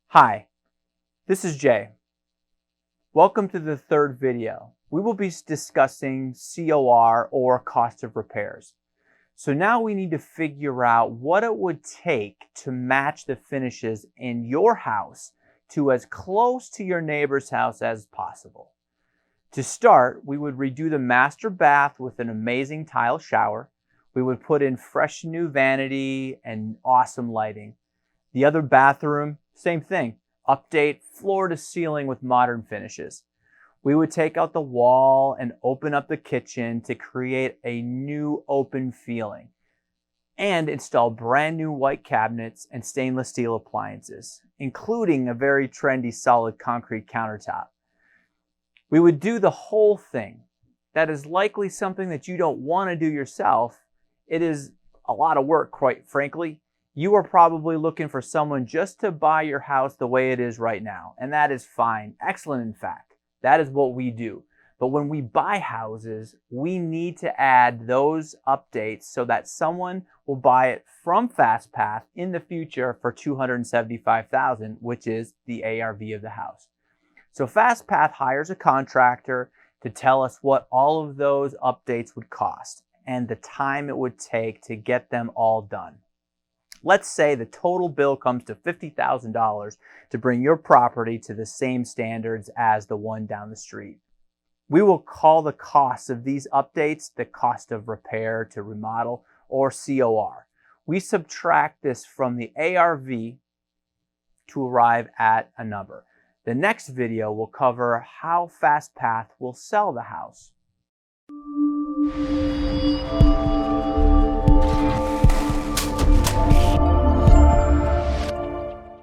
Hi, this is Jay. Welcome to the third video. We will be discussing COR, or cost of repairs. So now we need to figure out what it would take to match the finishes in your house to as close to your neighbor's house as possible. To start, we would redo the master bath with an amazing tile shower. We would put in fresh new vanity and awesome lighting. The other bathroom, same thing. Update floor to ceiling with modern finishes. We would take out the wall and open up the kitchen to create a new open feeling and install brand new white cabinets and stainless steel appliances, including a very trendy solid concrete countertop. We would do the whole thing. That is likely something that you don't want to do yourself. It is a lot of work, quite frankly. You are probably looking for someone just to buy your house the way it is right now, and that is fine. Excellent, in fact. That is what we do. But when we buy houses, we need to add those updates so that someone will buy it from FastPath in the future for $275,000, which is the ARV of the house. So FastPath hires a contractor to tell us what all of those updates would cost and the time it would take to get them all done. Let's say the total bill comes to $50,000 to bring your property to the same standards as the one down the street. We will call the cost of these updates the cost of repair to remodel, or COR. We subtract this from the ARV to arrive at a number. The next video will cover how FastPath will sell the house.